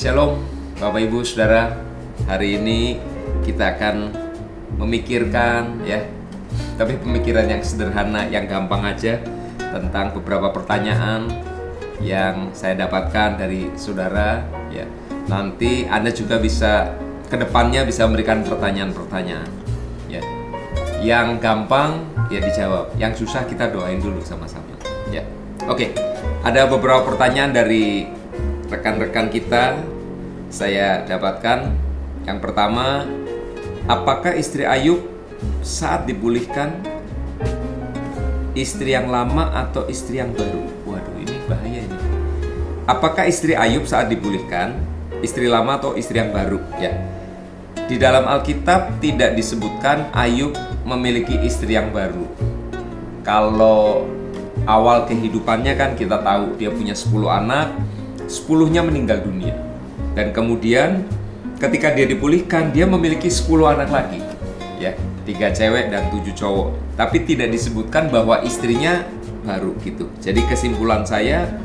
Shalom Bapak Ibu Saudara. Hari ini kita akan memikirkan tapi pemikiran yang sederhana, yang gampang aja, tentang beberapa pertanyaan yang saya dapatkan dari saudara ya. Nanti Anda juga bisa kedepannya bisa memberikan pertanyaan-pertanyaan ya. Yang gampang ya dijawab, yang susah kita doain dulu sama-sama ya. Oke, ada beberapa pertanyaan dari rekan-rekan kita saya dapatkan. Yang pertama, apakah istri Ayub saat dipulihkan istri yang lama atau istri yang baru? Waduh, ini bahaya ini. Apakah istri Ayub saat dipulihkan istri lama atau istri yang baru? Ya. Di dalam Alkitab tidak disebutkan Ayub memiliki istri yang baru. Kalau awal kehidupannya kan kita tahu dia punya 10 anak, 10-nya meninggal dunia. Dan kemudian ketika dia dipulihkan, dia memiliki 10 anak lagi. Ya, 3 cewek dan 7 cowok. Tapi tidak disebutkan bahwa istrinya baru gitu. Jadi kesimpulan saya,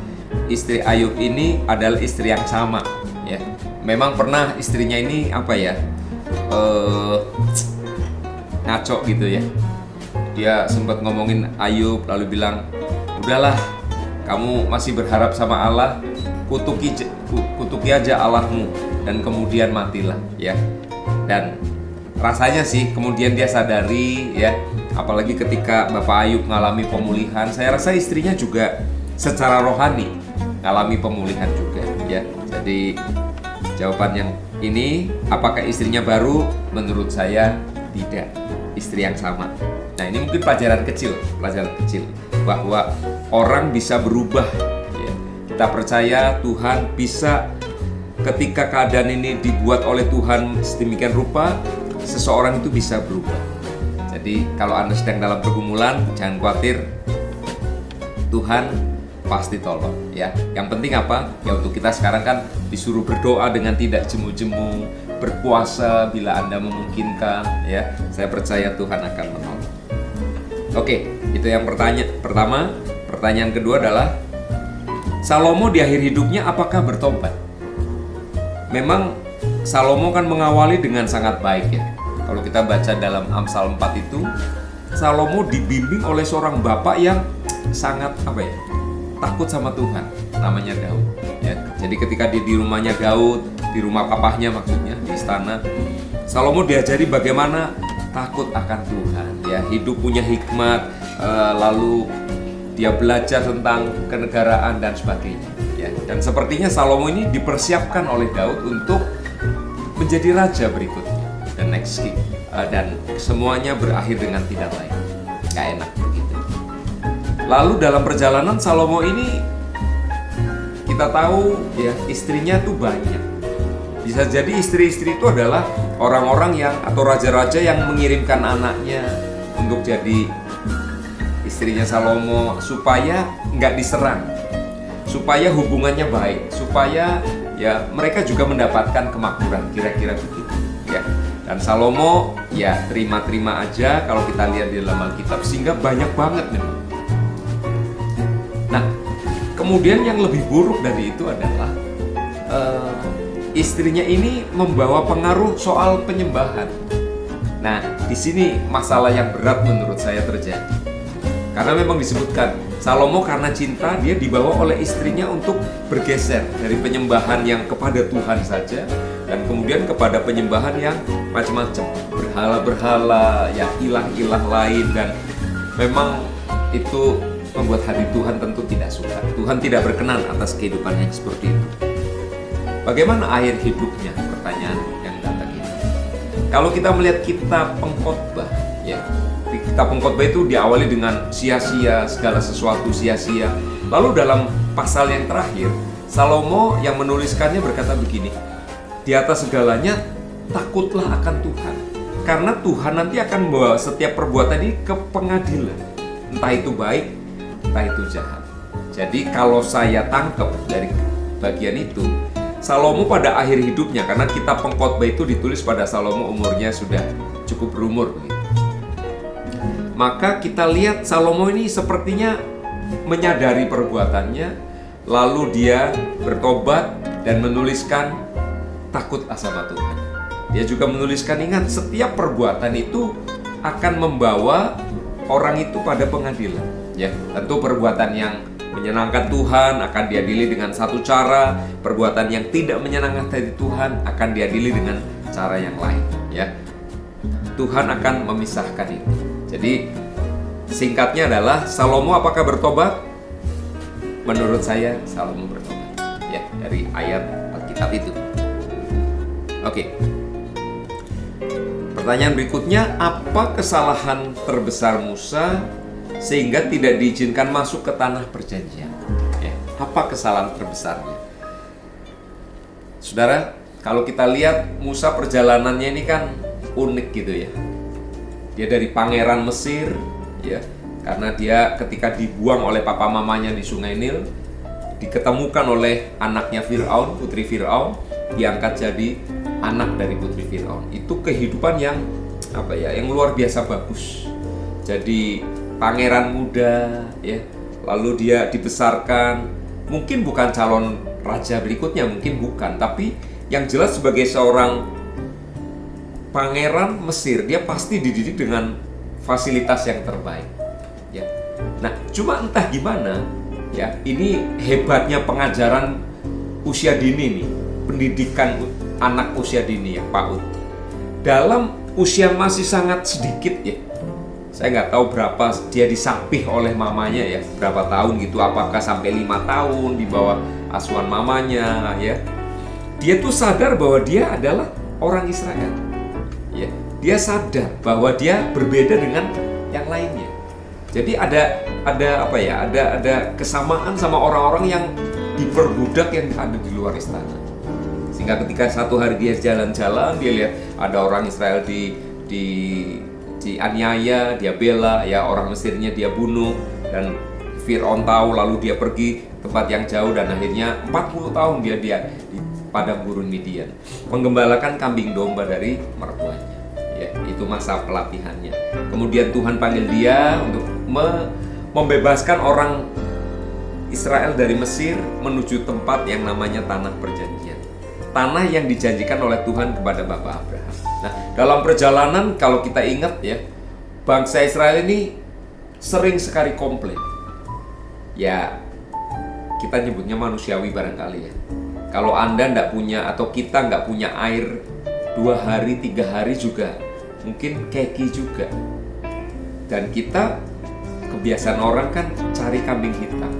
istri Ayub ini adalah istri yang sama ya. Memang pernah istrinya ini ngaco gitu ya. Dia sempat ngomongin Ayub lalu bilang, udahlah, kamu masih berharap sama Allah, kutuki aja Allahmu dan kemudian matilah ya. Dan rasanya sih kemudian dia sadari ya, apalagi ketika Bapak Ayub mengalami pemulihan, saya rasa istrinya juga secara rohani mengalami pemulihan juga ya. Jadi jawaban yang ini, apakah istrinya baru? Menurut saya tidak, istri yang sama. Nah, ini mungkin pelajaran kecil bahwa orang bisa berubah ya. Kita percaya Tuhan bisa, ketika keadaan ini dibuat oleh Tuhan sedemikian rupa, seseorang itu bisa berubah. Jadi kalau Anda sedang dalam pergumulan, jangan khawatir, Tuhan pasti tolong ya. Yang penting apa? Ya untuk kita sekarang kan disuruh berdoa dengan tidak jemu-jemu, berpuasa bila Anda memungkinkan ya. Saya percaya Tuhan akan menolong. Oke, itu yang pertama. Pertanyaan kedua adalah, Salomo di akhir hidupnya apakah bertobat? Memang Salomo kan mengawali dengan sangat baik ya. Kalau kita baca dalam Amsal 4 itu, Salomo dibimbing oleh seorang bapak yang sangat takut sama Tuhan, namanya Daud ya. Jadi ketika dia di rumahnya Daud, di rumah papahnya maksudnya, di istana, Salomo diajari bagaimana takut akan Tuhan ya, hidup punya hikmat, lalu dia belajar tentang kenegaraan dan sebagainya ya. Dan sepertinya Salomo ini dipersiapkan oleh Daud untuk menjadi raja berikutnya, the next king, dan semuanya berakhir dengan tidak baik, gak enak begitu. Lalu dalam perjalanan Salomo ini kita tahu ya, istrinya tuh banyak. Bisa jadi istri-istri itu adalah orang-orang yang atau raja-raja yang mengirimkan anaknya untuk jadi istrinya Salomo supaya nggak diserang, supaya hubungannya baik, supaya ya mereka juga mendapatkan kemakmuran, kira-kira begitu ya. Dan Salomo ya terima-terima aja kalau kita lihat di dalam Alkitab, sehingga banyak banget nih. Nah, kemudian yang lebih buruk dari itu adalah istrinya ini membawa pengaruh soal penyembahan. Nah, di sini masalah yang berat menurut saya terjadi. Karena memang disebutkan Salomo karena cinta dia dibawa oleh istrinya untuk bergeser dari penyembahan yang kepada Tuhan saja dan kemudian kepada penyembahan yang macam-macam, berhala-berhala, ya ilah-ilah lain, dan memang itu membuat hati Tuhan tentu tidak suka. Tuhan tidak berkenan atas kehidupan yang seperti itu. Bagaimana akhir hidupnya? Pertanyaan yang datang ini. Kalau kita melihat kitab Pengkhotbah, ya, kitab Pengkhotbah itu diawali dengan sia-sia, segala sesuatu sia-sia. Lalu dalam pasal yang terakhir, Salomo yang menuliskannya berkata begini, di atas segalanya takutlah akan Tuhan, karena Tuhan nanti akan membawa setiap perbuatan ini ke pengadilan, entah itu baik, entah itu jahat. Jadi kalau saya tangkap dari bagian itu, Salomo pada akhir hidupnya, karena kitab Pengkhotbah itu ditulis pada Salomo umurnya sudah cukup berumur begitu. Maka kita lihat Salomo ini sepertinya menyadari perbuatannya, lalu dia bertobat dan menuliskan takutlah sama Tuhan. Dia juga menuliskan, ingat, setiap perbuatan itu akan membawa orang itu pada pengadilan. Ya, tentu perbuatan yang menyenangkan Tuhan akan diadili dengan satu cara, perbuatan yang tidak menyenangkan hati Tuhan akan diadili dengan cara yang lain. Ya, Tuhan akan memisahkan itu. Jadi singkatnya adalah, Salomo apakah bertobat? Menurut saya Salomo bertobat. Ya, dari ayat Alkitab itu. Oke. Pertanyaan berikutnya, apa kesalahan terbesar Musa sehingga tidak diizinkan masuk ke tanah perjanjian? Ya, apa kesalahan terbesarnya? Saudara, kalau kita lihat Musa perjalanannya ini kan unik gitu ya. Dia dari pangeran Mesir, ya, karena dia ketika dibuang oleh papa mamanya di Sungai Nil, diketemukan oleh anaknya Firaun, putri Firaun, diangkat jadi anak dari putri Firaun. Itu kehidupan yang yang luar biasa bagus. Jadi pangeran muda, ya, lalu dia dibesarkan, mungkin bukan calon raja berikutnya, mungkin bukan, tapi yang jelas sebagai seorang pangeran Mesir, dia pasti dididik dengan fasilitas yang terbaik. Ya. Nah, cuma entah gimana, ya, ini hebatnya pengajaran usia dini nih, pendidikan anak usia dini ya, PAUD. Dalam usia masih sangat sedikit ya, saya nggak tahu berapa dia disapih oleh mamanya ya, berapa tahun gitu, apakah sampai 5 tahun di bawah asuhan mamanya ya. Dia tuh sadar bahwa dia adalah orang Israel. Ya, dia sadar bahwa dia berbeda dengan yang lainnya. Jadi ada kesamaan sama orang-orang yang diperbudak yang ada di luar istana. Sehingga ketika satu hari dia jalan-jalan, dia lihat ada orang Israel dianiaya, dia bela, ya, orang Mesirnya dia bunuh, dan Firaun tahu, lalu dia pergi tempat yang jauh, dan akhirnya 40 tahun dia di padang gurun Midian menggembalakan kambing domba dari mertuanya. Ya, itu masa pelatihannya. Kemudian Tuhan panggil dia untuk membebaskan orang Israel dari Mesir menuju tempat yang namanya tanah perjanjian. Tanah yang dijanjikan oleh Tuhan kepada Bapak Abraham. Nah, dalam perjalanan kalau kita ingat ya, bangsa Israel ini sering sekali komplain. Ya, kita nyebutnya manusiawi barangkali ya. Kalau Anda nggak punya, atau kita nggak punya air 2 hari, 3 hari juga mungkin keki juga. Dan kita, kebiasaan orang kan cari kambing hitam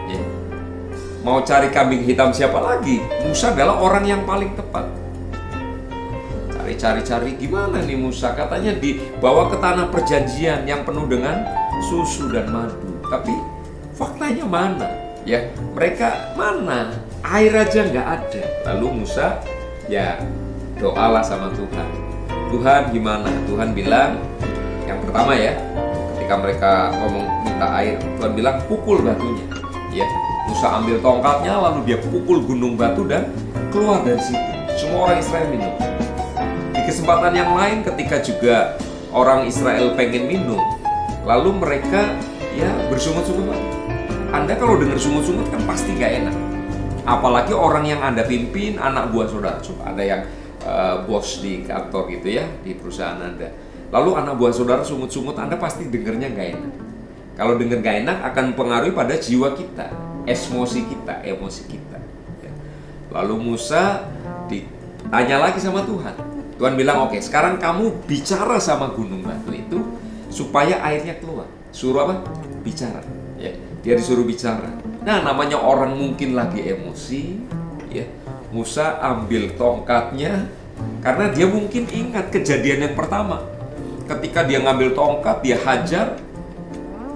ya. Mau cari kambing hitam siapa lagi? Musa adalah orang yang paling tepat. Cari-cari gimana nih Musa? Katanya dibawa ke tanah perjanjian yang penuh dengan susu dan madu. Tapi faktanya mana? Ya, mereka mana? Air aja nggak ada. Lalu Musa ya doalah sama Tuhan. Tuhan gimana? Tuhan bilang, yang pertama ya, ketika mereka ngomong minta air, Tuhan bilang pukul batunya. Ya, Musa ambil tongkatnya, lalu dia pukul gunung batu dan keluar dari situ. Semua orang Israel minum. Di kesempatan yang lain, ketika juga orang Israel pengen minum, lalu mereka ya bersungut-sungut. Anda kalau dengar sungut-sungut kan pasti gak enak. Apalagi orang yang Anda pimpin, anak buah saudara. Coba ada yang bos di kantor gitu ya, di perusahaan Anda. Lalu anak buah saudara sungut-sungut, Anda pasti dengernya gak enak. Kalau denger gak enak akan mempengaruhi pada jiwa kita, emosi kita. Ya. Lalu Musa ditanya lagi sama Tuhan. Tuhan bilang, oke, sekarang kamu bicara sama gunung batu itu supaya airnya keluar. Suruh apa? Bicara. Ya, dia disuruh bicara. Nah, namanya orang mungkin lagi emosi, ya. Musa ambil tongkatnya karena dia mungkin ingat kejadian yang pertama. Ketika dia ngambil tongkat, dia hajar,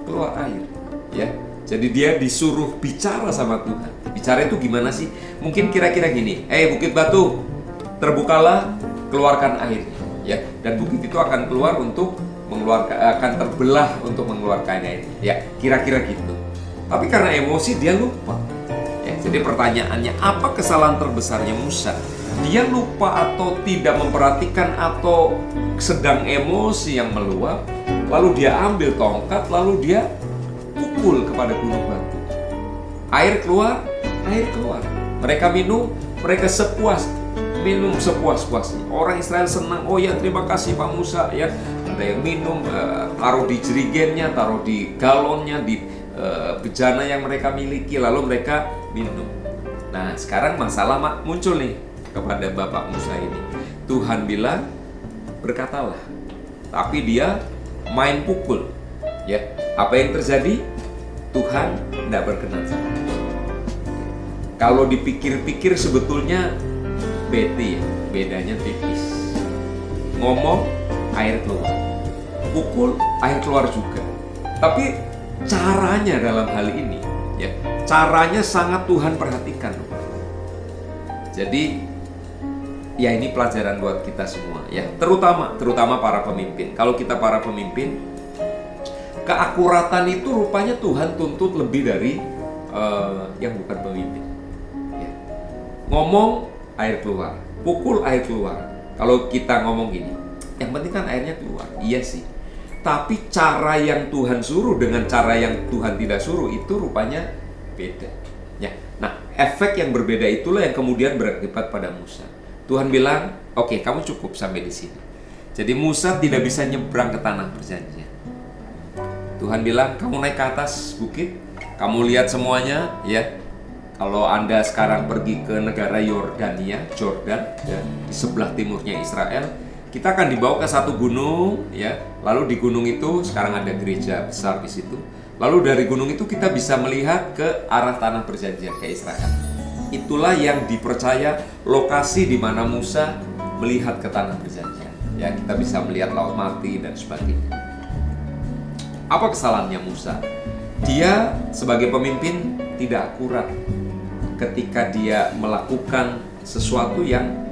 keluar air, ya. Jadi dia disuruh bicara sama Tuhan. Bicara itu gimana sih? Mungkin kira-kira gini, bukit batu, terbukalah, keluarkan airnya, ya. Dan bukit itu akan keluar untuk akan terbelah untuk mengeluarkan airnya, ya. Kira-kira gitu. Tapi karena emosi dia lupa. Ya, jadi pertanyaannya, apa kesalahan terbesarnya Musa? Dia lupa atau tidak memperhatikan atau sedang emosi yang meluap, lalu dia ambil tongkat, lalu dia pukul kepada gunung batu. Air keluar. Mereka minum, mereka sepuas minum sepuas-puasnya. Orang Israel senang, oh ya terima kasih Pak Musa ya. Ada yang minum, taruh di jerigennya, taruh di galonnya, di bejana yang mereka miliki, lalu mereka minum. Nah sekarang masalah muncul nih kepada Bapak Musa ini. Tuhan bilang, berkatalah. Tapi dia main pukul. Ya, apa yang terjadi? Tuhan tidak berkenan sama Musa. Kalau dipikir-pikir sebetulnya beda ya, bedanya tipis. Ngomong, air keluar. Pukul, air keluar juga. Tapi caranya dalam hal ini, ya, caranya sangat Tuhan perhatikan. Jadi, ya ini pelajaran buat kita semua, ya, terutama para pemimpin. Kalau kita para pemimpin, keakuratan itu rupanya Tuhan tuntut lebih dari yang bukan pemimpin. Ya. Ngomong, air keluar. Pukul, air keluar. Kalau kita ngomong gini, yang penting kan airnya keluar. Iya sih. Tapi cara yang Tuhan suruh dengan cara yang Tuhan tidak suruh itu rupanya beda. Ya. Nah, efek yang berbeda itulah yang kemudian berakibat pada Musa. Tuhan bilang, oke, kamu cukup sampai di sini. Jadi Musa tidak bisa nyebrang ke tanah perjanjian. Tuhan bilang, kamu naik ke atas bukit, kamu lihat semuanya, ya. Kalau Anda sekarang pergi ke negara Yordania, Jordan, ya, di sebelah timurnya Israel, kita akan dibawa ke satu gunung, ya. Lalu di gunung itu sekarang ada gereja besar di situ. Lalu dari gunung itu kita bisa melihat ke arah tanah perjanjian ke Israel. Itulah yang dipercaya lokasi di mana Musa melihat ke tanah perjanjian. Ya, kita bisa melihat Laut Mati dan sebagainya. Apa kesalahannya Musa? Dia sebagai pemimpin tidak akurat ketika dia melakukan sesuatu yang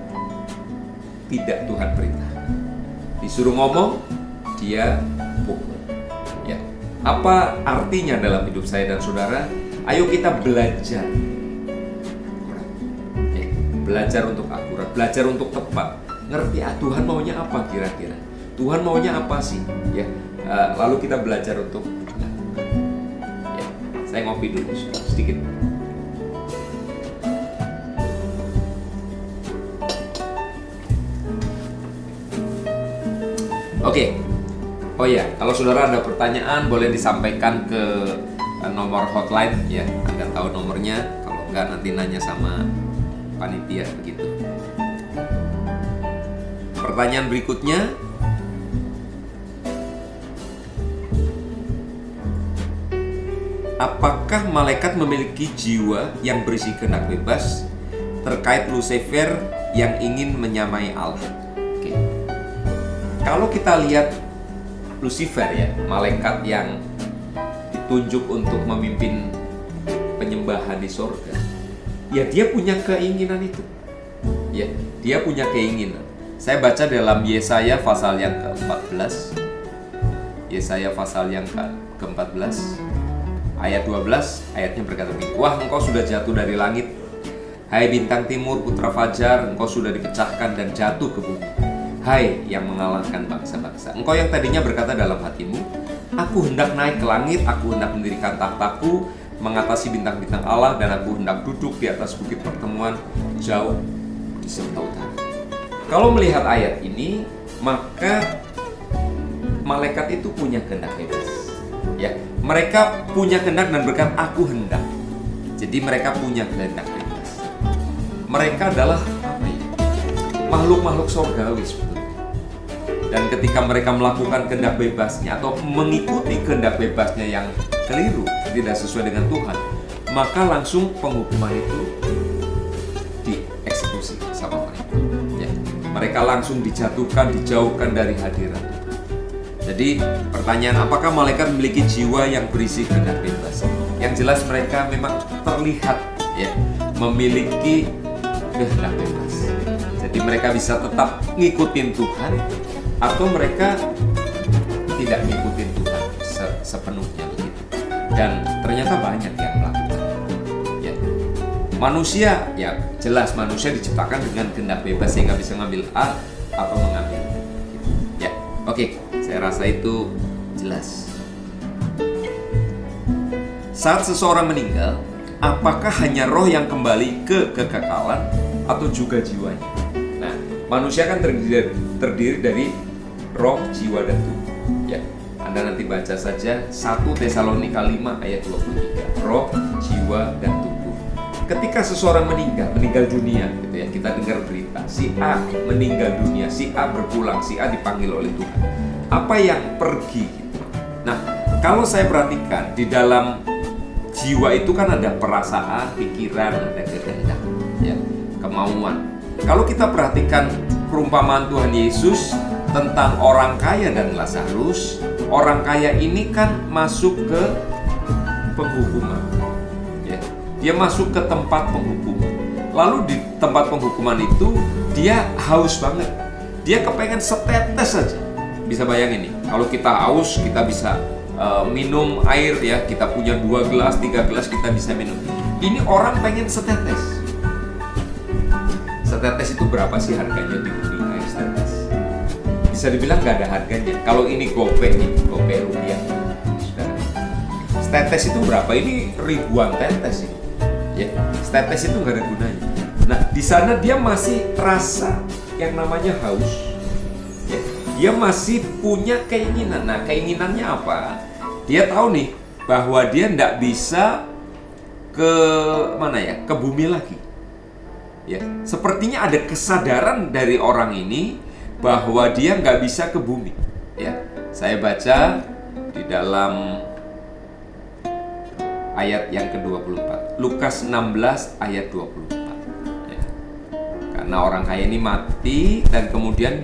tidak Tuhan perintahkan. Disuruh ngomong, dia pukul. Ya. Apa artinya dalam hidup saya dan saudara? Ayo kita belajar. Belajar untuk akurat, belajar untuk tepat. Ngerti Tuhan maunya apa kira-kira? Tuhan maunya apa sih? Ya. Lalu kita belajar untuk ya. Saya ngopi dulu sedikit. Oke. Oh ya, kalau saudara ada pertanyaan boleh disampaikan ke nomor hotline ya. Anda tahu nomornya. Kalau enggak nanti nanya sama panitia begitu. Pertanyaan berikutnya, apakah malaikat memiliki jiwa yang berisi kehendak bebas terkait Lucifer yang ingin menyamai Allah? Oke. Kalau kita lihat Lucifer ya, malaikat yang ditunjuk untuk memimpin penyembahan di sorga, ya dia punya keinginan itu. Ya, dia punya keinginan. Saya baca dalam Yesaya pasal yang ke-14. Yesaya pasal yang ke-14 ayat 12, ayatnya berkata begini. Wah, engkau sudah jatuh dari langit, hai bintang timur putra fajar, engkau sudah dipecahkan dan jatuh ke bumi. Hai yang mengalahkan bangsa-bangsa, engkau yang tadinya berkata dalam hatimu, aku hendak naik ke langit, aku hendak mendirikan tahtaku mengatasi bintang-bintang Allah, dan aku hendak duduk di atas bukit pertemuan jauh di sebelah utara. Kalau melihat ayat ini, maka malaikat itu punya kehendak bebas. Ya, mereka punya kehendak dan berkata aku hendak. Jadi mereka punya kehendak bebas. Mereka adalah apa ya? Makhluk-makhluk surgawi sebetulnya. Dan ketika mereka melakukan kehendak bebasnya atau mengikuti kehendak bebasnya yang keliru, tidak sesuai dengan Tuhan, maka langsung penghukuman itu dieksekusi sama mereka. Ya, mereka langsung dijatuhkan, dijauhkan dari hadirat Tuhan. Jadi pertanyaan, apakah malaikat memiliki jiwa yang berisi kehendak bebas? Yang jelas mereka memang terlihat ya memiliki kehendak bebas. Jadi mereka bisa tetap ngikutin Tuhan atau mereka tidak ngikutin Tuhan sepenuhnya begitu. Dan ternyata banyak yang melakukan. Ya. Manusia, ya jelas manusia diciptakan dengan kehendak bebas sehingga bisa mengambil A atau mengambil B. Ya, oke. Saya rasa itu jelas. Saat seseorang meninggal, apakah hanya roh yang kembali ke kekekalan atau juga jiwanya? Manusia kan terdiri dari roh, jiwa, dan tubuh. Ya, Anda nanti baca saja 1 Tesalonika 5 ayat 23. Roh, jiwa, dan tubuh. Ketika seseorang meninggal dunia gitu ya, kita dengar berita si A meninggal dunia, si A berpulang, si A dipanggil oleh Tuhan. Apa yang pergi gitu. Nah, kalau saya perhatikan di dalam jiwa itu kan ada perasaan, pikiran, ada kehendak, ya, kemauan. Kalau kita perhatikan perumpamaan Tuhan Yesus tentang orang kaya dan Lazarus, orang kaya ini kan masuk ke penghukuman. Ya, dia masuk ke tempat penghukuman. Lalu di tempat penghukuman itu dia haus banget. Dia kepengen setetes saja. Bisa bayangin nih, kalau kita haus kita bisa minum air ya, kita punya 2 gelas, 3 gelas kita bisa minum. Ini orang pengen setetes. Setetes itu berapa sih harganya di bumi air setetes? Bisa dibilang nggak ada harganya. Kalau ini gope nih, gope rupiah. Setetes itu berapa? Ini ribuan tetes ini. Ya, setetes itu nggak ada gunanya. Nah, di sana dia masih rasa yang namanya haus. Ya, dia masih punya keinginan. Nah, keinginannya apa? Dia tahu nih bahwa dia nggak bisa ke mana ya? Ke bumi lagi. Ya, sepertinya ada kesadaran dari orang ini bahwa dia nggak bisa ke bumi. Ya, saya baca di dalam ayat yang ke-24, Lukas 16 ayat 24. Ya. Karena orang kaya ini mati dan kemudian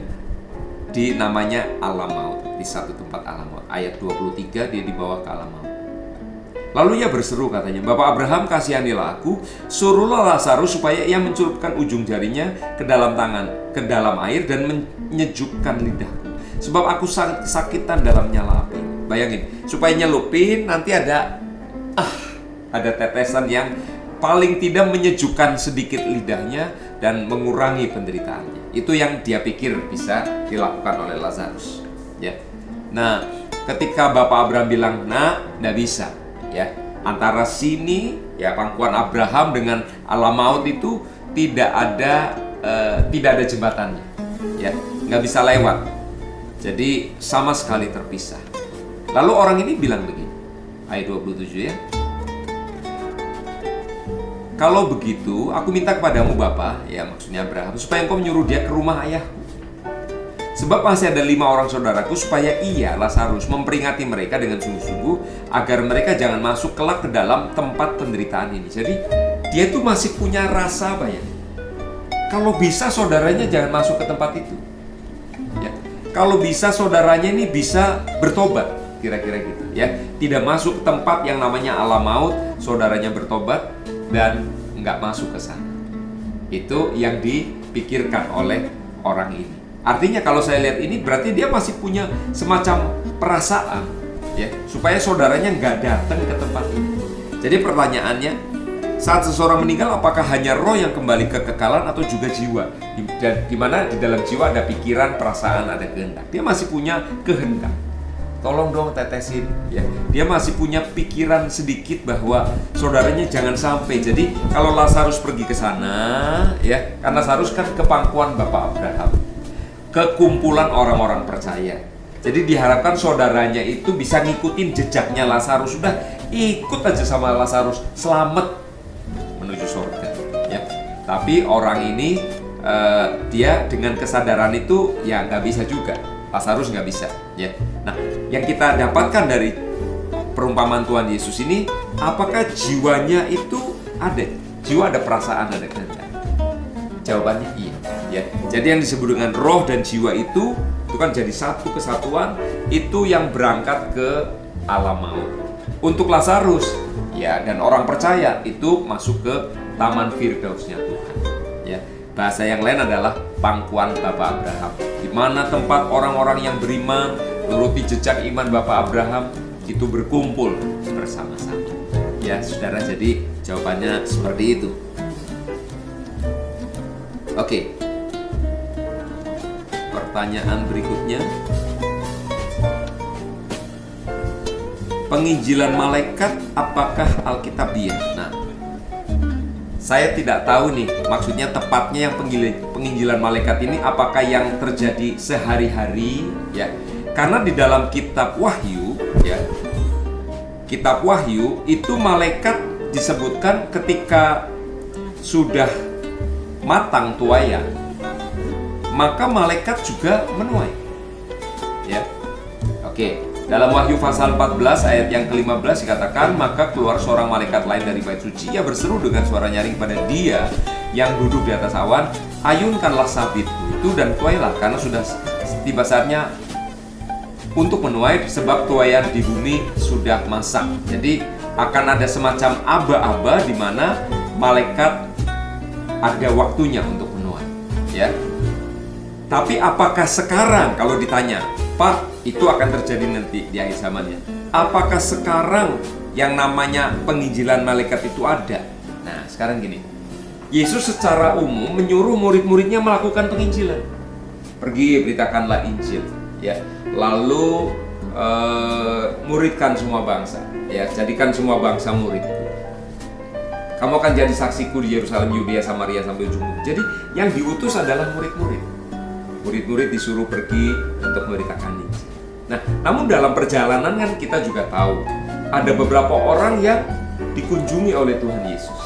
namanya alam maut, di satu tempat alam maut. Ayat 23 dia dibawa ke alam maut. Lalu ia berseru katanya, Bapak Abraham, kasihanilah aku, suruhlah Lazarus supaya ia mencelupkan ujung jarinya ke dalam air dan menyejukkan lidahku, sebab aku kesakitan dalam nyala api. Bayangin, supaya nyelupin nanti ada tetesan yang paling tidak menyejukkan sedikit lidahnya dan mengurangi penderitaannya. Itu yang dia pikir bisa dilakukan oleh Lazarus. Ya. Nah, ketika Bapak Abraham bilang, nggak bisa. Ya, antara sini ya pangkuan Abraham dengan alam maut itu tidak ada jembatannya, ya, nggak bisa lewat. Jadi sama sekali terpisah. Lalu orang ini bilang begini, ayat 27 ya. Kalau begitu, aku minta kepadamu Bapa, ya maksudnya Abraham, supaya engkau menyuruh dia ke rumah ayahku. Sebab masih ada 5 orang saudaraku, supaya ia, Lazarus, memperingatkan mereka dengan sungguh-sungguh agar mereka jangan masuk kelak ke dalam tempat penderitaan ini. Jadi dia itu masih punya rasa kalau bisa saudaranya jangan masuk ke tempat itu. Ya. Kalau bisa saudaranya ini bisa bertobat, kira-kira gitu. Ya, tidak masuk ke tempat yang namanya alam maut, saudaranya bertobat dan nggak masuk ke sana. Itu yang dipikirkan oleh orang ini. Artinya kalau saya lihat ini berarti dia masih punya semacam perasaan ya, supaya saudaranya nggak datang ke tempat ini. Jadi pertanyaannya, saat seseorang meninggal apakah hanya roh yang kembali ke kekekalan atau juga jiwa? Di mana di dalam jiwa ada pikiran, perasaan, ada kehendak. Dia masih punya kehendak. Tolong dong tetesin ya. Dia masih punya pikiran sedikit bahwa saudaranya jangan sampai. Jadi kalau Lazarus pergi ke sana ya, karena Lazarus kan ke pangkuan Bapak Abraham, ke kumpulan orang-orang percaya. Jadi diharapkan saudaranya itu bisa ngikutin jejaknya Lazarus. Sudah ikut aja sama Lazarus, selamat menuju surga ya. Tapi orang ini dia dengan kesadaran itu ya nggak bisa juga. Lazarus nggak bisa ya. Nah, yang kita dapatkan dari perumpamaan Tuhan Yesus ini, apakah jiwanya itu ada? Jiwa ada perasaan, ada kehendak. Jawabannya iya ya. Jadi yang disebut dengan roh dan jiwa itu kan jadi satu kesatuan, itu yang berangkat ke alam maut. Untuk Lazarus ya dan orang percaya itu masuk ke taman Firdausnya Tuhan ya. Bahasa yang lain adalah pangkuan Bapak Abraham, di mana tempat orang-orang yang beriman menuruti jejak iman Bapak Abraham itu berkumpul bersama-sama ya saudara. Jadi jawabannya seperti itu. Oke. Pertanyaan berikutnya, penginjilan malaikat apakah alkitabiah? Nah, saya tidak tahu nih, maksudnya tepatnya yang penginjilan malaikat ini apakah yang terjadi sehari-hari, ya. Karena di dalam kitab Wahyu, ya, kitab Wahyu itu malaikat disebutkan ketika sudah matang tuayan, maka malaikat juga menuai, ya. Oke, dalam Wahyu pasal 14 ayat yang ke-15 dikatakan, maka keluar seorang malaikat lain dari bait suci, ia berseru dengan suara nyaring pada dia yang duduk di atas awan, ayunkanlah sabitmu itu dan tuailah, karena sudah tiba saatnya untuk menuai, sebab tuaian di bumi sudah masak. Jadi akan ada semacam aba-aba di mana malaikat ada waktunya untuk menuai, ya. Tapi apakah sekarang, kalau ditanya, Pak, itu akan terjadi nanti di akhir zaman, ya, apakah sekarang yang namanya penginjilan malaikat itu ada? Nah, sekarang gini, Yesus secara umum menyuruh murid-muridnya melakukan penginjilan. Pergi, beritakanlah Injil, ya. Lalu muridkan semua bangsa, ya, jadikan semua bangsa muridku. Kamu akan jadi saksiku di Yerusalem, Yudea, Samaria sampai ujung bumi. Jadi yang diutus adalah murid-murid. Murid-murid disuruh pergi untuk memberitakan Injil. Nah, namun dalam perjalanan kan kita juga tahu ada beberapa orang yang dikunjungi oleh Tuhan Yesus.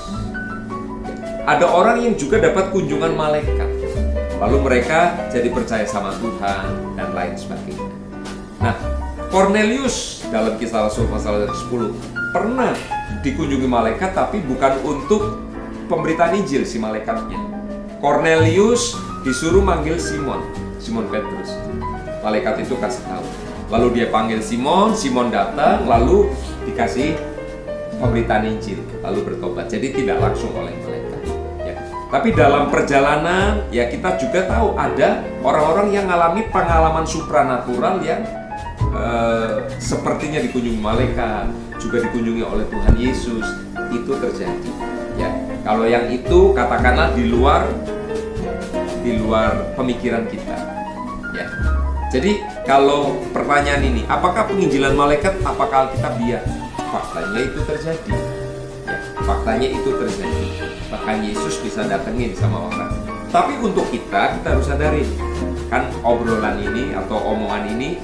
Ada orang yang juga dapat kunjungan malaikat. Lalu mereka jadi percaya sama Tuhan dan lain sebagainya. Nah, Cornelius dalam Kisah Rasul pasal 10 pernah dikunjungi malaikat, tapi bukan untuk pemberitaan Injil si malaikatnya. Cornelius disuruh manggil Simon Petrus. Malaikat itu kasih tahu. Lalu dia panggil Simon datang, lalu dikasih pemberitaan Injil, lalu bertobat. Jadi tidak langsung oleh malaikat, ya. Tapi dalam perjalanan, ya, kita juga tahu ada orang-orang yang mengalami pengalaman supranatural yang sepertinya dikunjungi malaikat, juga dikunjungi oleh Tuhan Yesus. Itu terjadi, ya. Kalau yang itu katakanlah di luar pemikiran kita, ya. Jadi kalau pertanyaan ini, apakah penginjilan malaikat, apakah Alkitabiah? Faktanya itu terjadi, ya, faktanya itu terjadi. Bahkan Yesus bisa datengin sama orang. Tapi untuk kita harus sadari, kan obrolan ini atau omongan ini,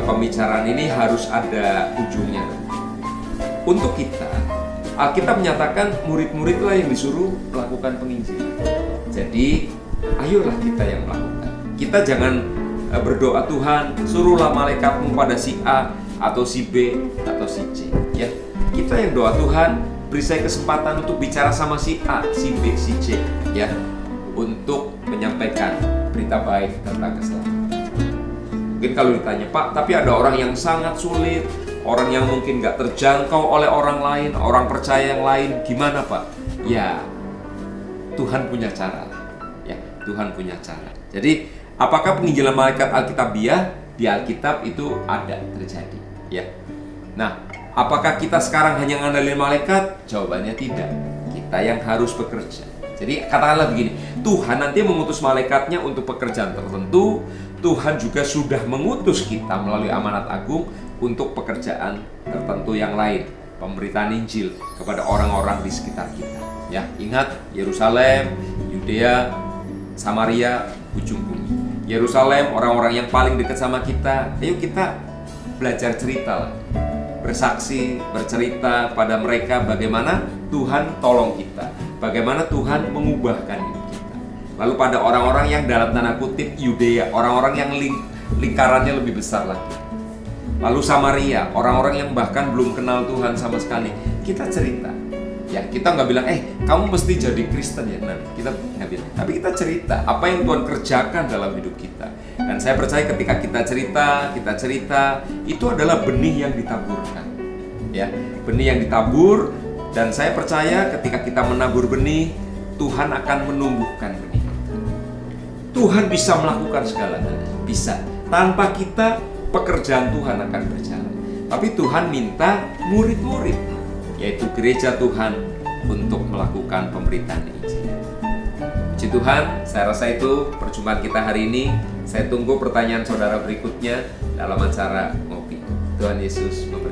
pembicaraan ini harus ada ujungnya. Untuk kita, Alkitab menyatakan murid-muridlah yang disuruh melakukan penginjilan. Jadi ayolah kita yang melakukan. Kita jangan berdoa, Tuhan suruhlah malaikatmu pada si A atau si B atau si C, ya. Kita yang doa, Tuhan beri saya kesempatan untuk bicara sama si A, si B, si C, ya, untuk menyampaikan berita baik tentang keselamatan. Mungkin kalau ditanya, Pak, tapi ada orang yang sangat sulit, orang yang mungkin gak terjangkau oleh orang lain, orang percaya yang lain, gimana, Pak? Ya, Tuhan punya cara, ya, Tuhan punya cara. Jadi apakah penginjilan malaikat Alkitabiah di Alkitab itu ada terjadi, ya. Nah, apakah kita sekarang hanya ngandalin malaikat? Jawabannya tidak. Kita yang harus bekerja. Jadi katakanlah begini, Tuhan nanti mengutus malaikatnya untuk pekerjaan tertentu. Tuhan juga sudah mengutus kita melalui amanat agung untuk pekerjaan tertentu yang lain, pemberitaan Injil kepada orang-orang di sekitar kita. Ya, ingat, Yerusalem, Yudea, Samaria, ujung bumi. Yerusalem, orang-orang yang paling dekat sama kita. Ayo kita belajar cerita lah. Bersaksi, bercerita pada mereka bagaimana Tuhan tolong kita, bagaimana Tuhan mengubahkan hidup kita. Lalu pada orang-orang yang dalam tanda kutip Yudea, orang-orang yang lingkarannya lebih besar lagi. Lalu Samaria, orang-orang yang bahkan belum kenal Tuhan sama sekali. Kita cerita, ya, kita nggak bilang, kamu mesti jadi Kristen ya. Nah, kita nggak bilang, tapi kita cerita apa yang Tuhan kerjakan dalam hidup kita. Dan saya percaya ketika kita cerita, itu adalah benih yang ditaburkan, ya, benih yang ditabur. Dan saya percaya ketika kita menabur benih, Tuhan akan menumbuhkan benih. Tuhan bisa melakukan segalanya, bisa. Tanpa kita, pekerjaan Tuhan akan berjalan. Tapi Tuhan minta murid-murid, yaitu gereja Tuhan, untuk melakukan pemberitaan Injil. Puji Tuhan, saya rasa itu perjumpaan kita hari ini. Saya tunggu pertanyaan saudara berikutnya dalam acara ngopi. Tuhan Yesus memberkati.